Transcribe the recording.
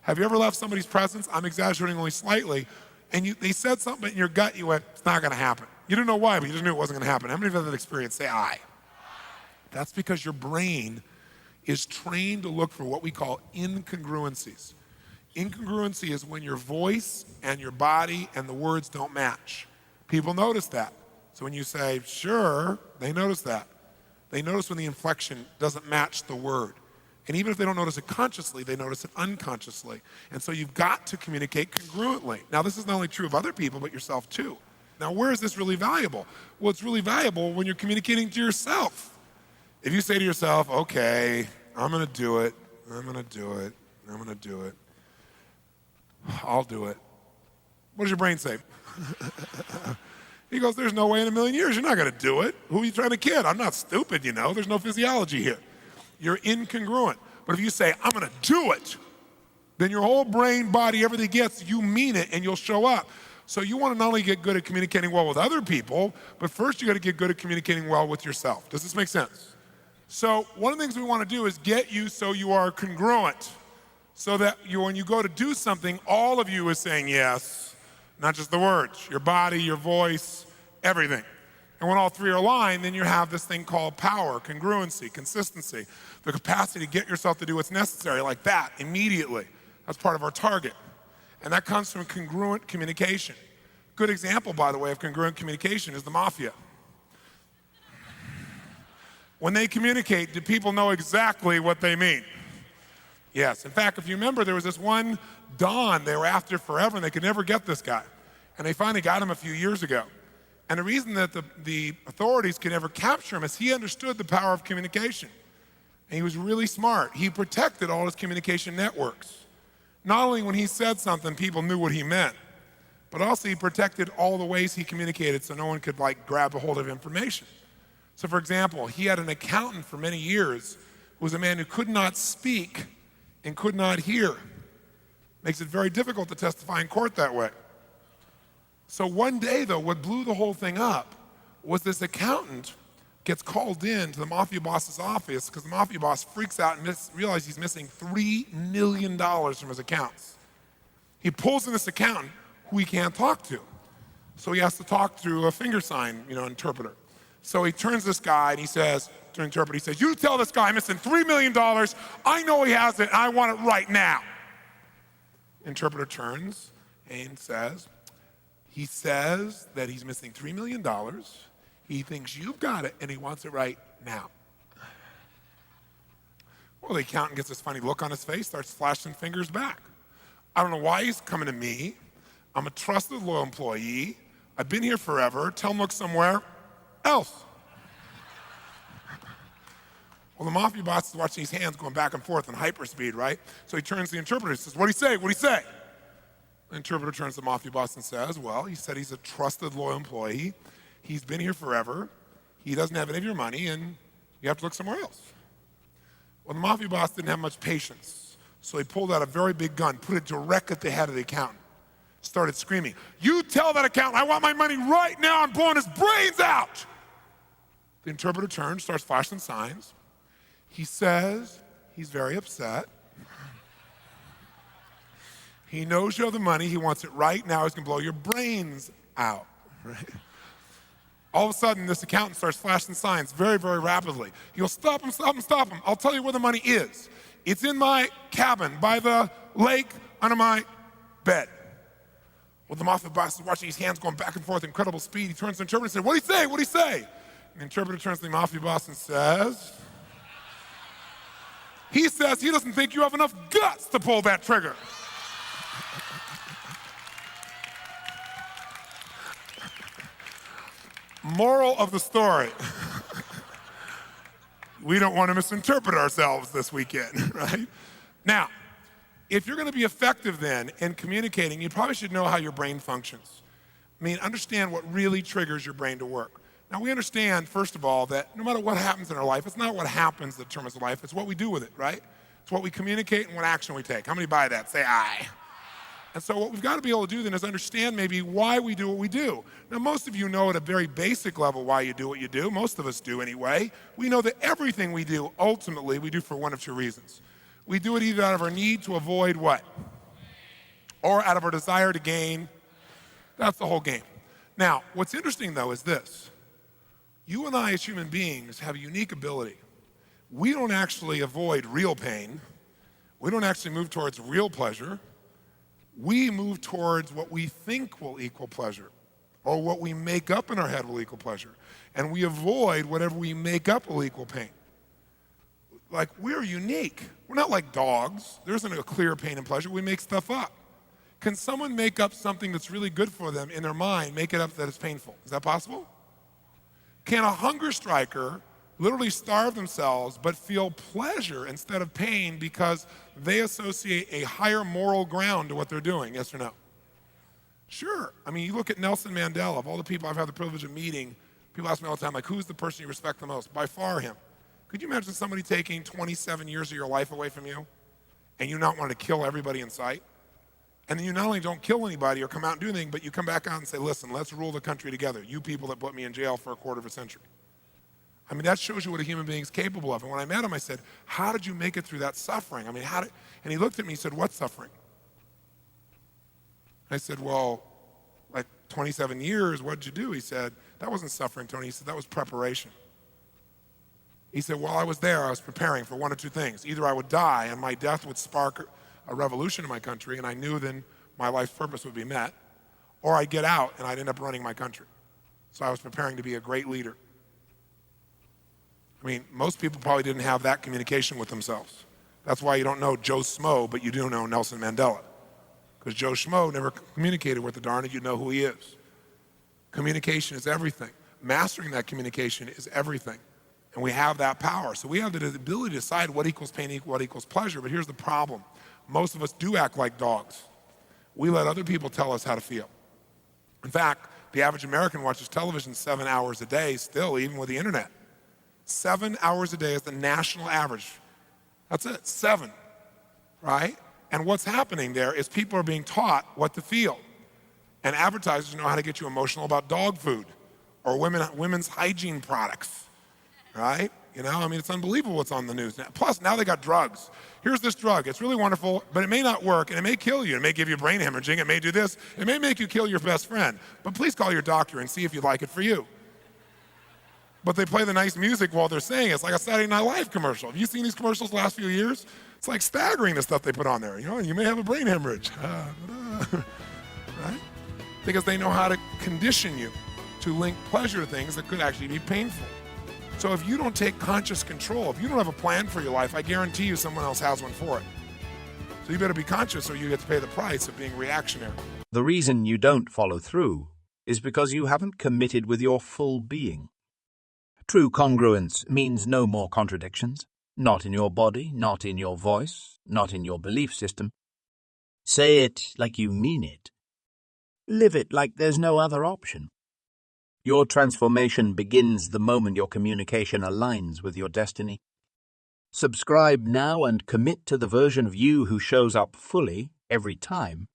Have you ever left somebody's presence? I'm exaggerating only slightly. And they said something in your gut, you went, it's not gonna happen. You didn't know why, but you just knew it wasn't gonna happen. How many of you have that experience? Say aye. That's because your brain is trained to look for what we call incongruencies. Incongruency is when your voice and your body and the words don't match. People notice that. So when you say, sure, they notice that. They notice when the inflection doesn't match the word. And even if they don't notice it consciously, they notice it unconsciously. And so you've got to communicate congruently. Now, this is not only true of other people, but yourself too. Now, where is this really valuable? Well, it's really valuable when you're communicating to yourself. If you say to yourself, okay, I'm gonna do it, I'm gonna do it, I'm gonna do it, I'll do it. What does your brain say? He goes, there's no way in a million years you're not gonna do it. Who are you trying to kid? I'm not stupid, you know, there's no physiology here. You're incongruent. But if you say, I'm gonna do it, then your whole brain, body, everything gets, you mean it and you'll show up. So you wanna not only get good at communicating well with other people, but first you gotta get good at communicating well with yourself. Does this make sense? So one of the things we wanna do is get you so you are congruent, so that when you go to do something, all of you is saying yes, not just the words, your body, your voice, everything. And when all three are aligned, then you have this thing called power, congruency, consistency, the capacity to get yourself to do what's necessary like that immediately. That's part of our target. And that comes from congruent communication. Good example, by the way, of congruent communication is the mafia. When they communicate, do people know exactly what they mean? Yes. In fact, if you remember, there was this one Don they were after forever, and they could never get this guy. And they finally got him a few years ago. And the reason that the authorities could never capture him is he understood the power of communication. And he was really smart. He protected all his communication networks. Not only when he said something, people knew what he meant, but also he protected all the ways he communicated so no one could grab a hold of information. So for example, he had an accountant for many years who was a man who could not speak and could not hear. Makes it very difficult to testify in court that way. So one day though, what blew the whole thing up was this accountant gets called in to the mafia boss's office because the mafia boss freaks out and realizes he's missing $3 million from his accounts. He pulls in this accountant who he can't talk to. So he has to talk through a finger sign, interpreter. So he turns this guy and he says, to an interpreter, he says, you tell this guy I'm missing $3 million, I know he has it, and I want it right now. Interpreter turns and says, he says that he's missing $3 million, he thinks you've got it, and he wants it right now. Well, the accountant gets this funny look on his face, starts flashing fingers back. I don't know why he's coming to me. I'm a trusted, loyal employee. I've been here forever. Tell him look somewhere else. Well, the mafia boss is watching his hands going back and forth in hyperspeed, right? So he turns to the interpreter and says, what'd he say? What'd he say? The interpreter turns to the mafia boss and says, well, he said he's a trusted, loyal employee. He's been here forever. He doesn't have any of your money, and you have to look somewhere else. Well, the mafia boss didn't have much patience, so he pulled out a very big gun, put it direct at the head of the accountant, started screaming, you tell that accountant I want my money right now, I'm blowing his brains out. The interpreter turns, starts flashing signs. He says he's very upset. He knows you have the money, he wants it right now, he's gonna blow your brains out, right? All of a sudden, this accountant starts flashing signs very, very rapidly. He goes, stop him, stop him, stop him. I'll tell you where the money is. It's in my cabin, by the lake, under my bed. Well, the mafia boss is watching his hands going back and forth at incredible speed. He turns to the interpreter and says, what'd he say, what'd he say? And the interpreter turns to the mafia boss and says, he says he doesn't think you have enough guts to pull that trigger. Moral of the story. We don't want to misinterpret ourselves this weekend, right? Now, if you're going to be effective then in communicating, you probably should know how your brain functions. I mean, understand what really triggers your brain to work. Now, we understand, first of all, that no matter what happens in our life, it's not what happens that determines life, it's what we do with it, right? It's what we communicate and what action we take. How many buy that? Say aye. And so what we've got to be able to do then is understand maybe why we do what we do. Now, most of you know at a very basic level why you do what you do. Most of us do anyway. We know that everything we do, ultimately, we do for one of two reasons. We do it either out of our need to avoid what? or out of our desire to gain. That's the whole game. Now, what's interesting though is this. You and I as human beings have a unique ability. We don't actually avoid real pain. We don't actually move towards real pleasure. We move towards what we think will equal pleasure, or what we make up in our head will equal pleasure. And we avoid whatever we make up will equal pain. Like, we're unique. We're not like dogs. There isn't a clear pain and pleasure. We make stuff up. Can someone make up something that's really good for them in their mind, make it up that it's painful? Is that possible? Can a hunger striker literally starve themselves but feel pleasure instead of pain because they associate a higher moral ground to what they're doing? Yes or no? Sure. I mean, you look at Nelson Mandela. Of all the people I've had the privilege of meeting, people ask me all the time, like, who's the person you respect the most? By far him. Could you imagine somebody taking 27 years of your life away from you and you not wanting to kill everybody in sight? And then you not only don't kill anybody or come out and do anything, but you come back out and say, listen, let's rule the country together. You people that put me in jail for a quarter of a century. I mean, that shows you what a human being is capable of. And when I met him, I said, how did you make it through that suffering? I mean, and he looked at me and said, what suffering? I said, well, like 27 years, what'd you do? He said, that wasn't suffering, Tony. He said, that was preparation. He said, while I was there, I was preparing for one of two things. Either I would die and my death would spark a revolution in my country and I knew then my life's purpose would be met, or I'd get out and I'd end up running my country. So I was preparing to be a great leader. I mean, most people probably didn't have that communication with themselves. That's why you don't know Joe Schmo, but you do know Nelson Mandela. Because Joe Schmo never communicated with the darn it, you know who he is. Communication is everything. Mastering that communication is everything. And we have that power. So we have the ability to decide what equals pain, what equals pleasure. But here's the problem. Most of us do act like dogs. We let other people tell us how to feel. In fact, the average American watches television 7 hours a day still, even with the internet. 7 hours a day is the national average. That's it, 7, right? And what's happening there is people are being taught what to feel. And advertisers know how to get you emotional about dog food or women's hygiene products, right? You know, I mean, it's unbelievable what's on the news. Plus, now they got drugs. Here's this drug. It's really wonderful, but it may not work, and it may kill you. It may give you brain hemorrhaging. It may do this. It may make you kill your best friend. But please call your doctor and see if you'd like it for you. But they play the nice music while they're saying it. It's like a Saturday Night Live commercial. Have you seen these commercials the last few years? It's like staggering the stuff they put on there. You know, you may have a brain hemorrhage, right? Because they know how to condition you to link pleasure to things that could actually be painful. So if you don't take conscious control, if you don't have a plan for your life, I guarantee you someone else has one for it. So you better be conscious or you get to pay the price of being reactionary. The reason you don't follow through is because you haven't committed with your full being. True congruence means no more contradictions. Not in your body, not in your voice, not in your belief system. Say it like you mean it. Live it like there's no other option. Your transformation begins the moment your communication aligns with your destiny. Subscribe now and commit to the version of you who shows up fully every time